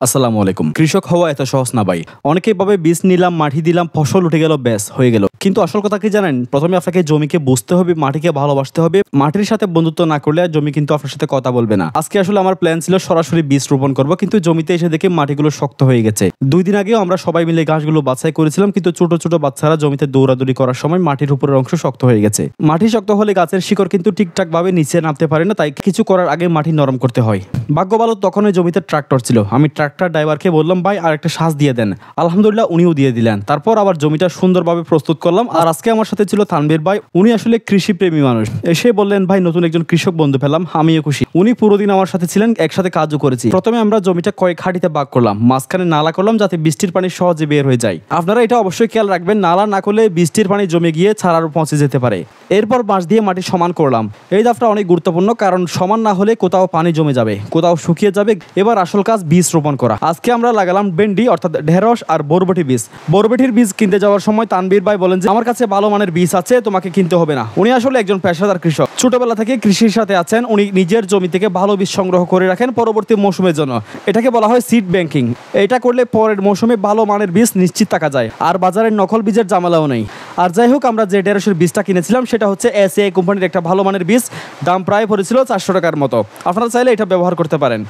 আসসালামু আলাইকুম। কৃষক হওয়া এত সহজ না ভাই। অনেকেই ভাবে বীজ নিলাম, মাটি দিলাম, ফসল উঠে গেল, ব্যাস হয়ে গেল। কিন্তু আসল কথা কি জানেন? প্রথমে আপনাকে জমিকে বুঝতে হবে, মাটিকে ভালোবাসতে হবে। মাটির সাথে বন্ধুত্ব না করলে জমি কিন্তু আপনার সাথে কথা বলবে না। আজকে আসলে আমার প্ল্যান ছিল সরাসরি বীজ রোপণ করব, কিন্তু জমিতে এসে দেখি মাটিগুলো শক্ত হয়ে গেছে। 2 দিন আগেও আমরা সবাই মিলে ঘাসগুলো বাছাই করেছিলাম, কিন্তু ছোট ছোট বাচ্চারা জমিতে দৌড়াদৌড়ি করার সময় মাটির উপরের অংশ শক্ত হয়ে গেছে। মাটি শক্ত হলে গাছের শিকড় কিন্তু ঠিকঠাক ভাবে নিচে নামতে পারে না, তাই কিছু করার আগে মাটি নরম করতে হয়। ভাগ্য ভালো তখন ওই জমিতে ট্রাক্টর ছিল। আমি ট্রাক্টর ড্রাইভারকে বললাম, ভাই আর একটা শ্বাস দিয়ে দেন। আলহামদুলিল্লাহ উনিও দিয়ে দিলেন। তারপর আবার জমিটা সুন্দরভাবে প্রস্তুত করলাম। আর আজকে আমার সাথে ছিল তানভীর ভাই। উনি আসলে কৃষি প্রেমী মানুষ। এসে বললেন, ভাই নতুন একজন কৃষক বন্ধু পেলাম, আমিও খুশি। উনি পুরো দিন আমার সাথে ছিলেন, একসাথে কাজও করেছি। প্রথমে আমরা জমিটা কয়েক হাঁটিতে ভাগ করলাম, মাঝখানে নালা করলাম যাতে বৃষ্টির পানি সহজে বের হয়ে যায়। আপনারা এটা অবশ্যই খেয়াল রাখবেন, নালা না করলে বৃষ্টির পানি জমে গিয়ে ছাড়ার পৌঁছে যেতে পারে। এরপর বাঁশ দিয়ে মাটি সমান করলাম। এই ধাপটা অনেক গুরুত্বপূর্ণ, কারণ সমান না হলে কোথাও পানি জমে যাবে, কোথাও শুকিয়ে যাবে। এবার আসল কাজ বীজ রোপণ করা। আজকে আমরা লাগালাম ভেন্ডি অর্থাৎ ঢেঁড়স আর বরবটি বীজ। বরবটির বীজ কিনতে যাওয়ার সময় তানভীর ভাই বলেন যে আমার কাছে ভালো মানের বীজ আছে, তোমাকে কিনতে হবে না। উনি আসলে একজন পেশাদার কৃষক, ছোটবেলা থেকে কৃষির সাথে আছেন। উনি নিজের জমি থেকে ভালো বীজ সংগ্রহ করে রাখেন পরবর্তী মৌসুমের জন্য। এটাকে বলা হয় সিড ব্যাংকিং। এটা করলে পরের মৌসুমে ভালো মানের বীজ নিশ্চিত থাকা যায়, আর বাজারের নকল বীজের ঝামেলাও নেই। আর যাই হোক, আমরা যে ঢেঁড়সের বীজটা কিনেছিলাম সেটা হচ্ছে এসএআই কোম্পানির একটা ভালো মানের বীজ। দাম প্রায় পড়েছিল 400 টাকার মতো। আপনারা চাইলে এটা ব্যবহার করতে পারেন।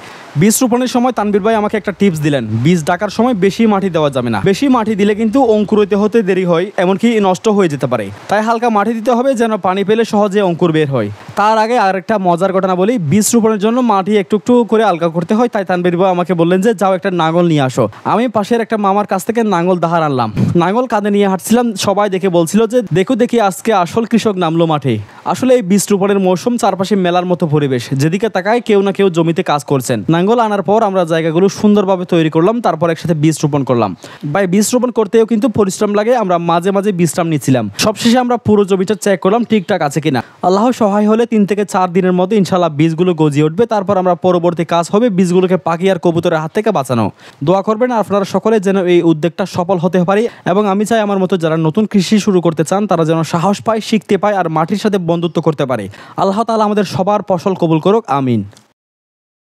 বীজ রোপণের সময় তানভীর ভাই আমাকে একটা টিপস দিলেন, বীজ ডাকার সময় বেশি মাটি দেওয়া যাবে না। বেশি মাটি দিলে কিন্তু অঙ্কুর হতে দেরি হয়, এমনকি নষ্ট হয়ে যেতে পারে। তাই হালকা মাটি দিতে হবে, যেন পানি পেলে সহজে অঙ্কুর বের হয়। তার আগে আর একটা মজার ঘটনা বলি, বীজ রোপণের জন্য মাটি একটু একটু করে আলগা করতে হয়। তাই তানভীর ভাই আমাকে বললেন যে যাও একটা নাঙল নিয়ে আসো। আমি পাশের একটা মামার কাছ থেকে নাঙল ধার আনলাম। নাঙল কাঁধে নিয়ে হাঁটছিলাম, সবাই দেখে বলছিল যে দেখি আজকে আসল কৃষক নামলো মাঠে। আসলে এই বীজ রোপণের মৌসুম, চারপাশে মেলার মতো পরিবেশ, যেদিকে তাকায় কেউ না কেউ জমিতে কাজ করছেন। নাঙ্গল আনার পর আমরা জায়গাগুলো সুন্দরভাবে তৈরি করলাম, তারপর একসাথে বীজ রোপণ করলাম। ভাই বীজ রোপণ করতেও কিন্তু পরিশ্রম লাগে, আমরা মাঝে মাঝে বিশ্রাম নিচ্ছিলাম। সবশেষে আমরা পুরো জমিটা চেক করলাম ঠিকঠাক আছে কিনা। আল্লাহ সহায় হলে 3 থেকে 4 দিনের মধ্যে ইনশাআল্লাহ বীজগুলো গজিয়ে উঠবে। তারপর আমরা পরবর্তী কাজ হবে বীজগুলোকে পাখি আর কবুতরের হাত থেকে বাঁচানো। দোয়া করবেন আপনারা সকলে যেন এই উদ্যোগটা সফল হতে পারে, এবং আমি চাই আমার মতো যারা নতুন কৃষি শুরু করতে চান তারা যেন সাহস পায়, শিখতে পায় আর মাটির সাথে বন্ধুত্ব করতে পারে। আল্লাহ তাআলা আমাদের সবার ফসল কবুল করুক, আমিন।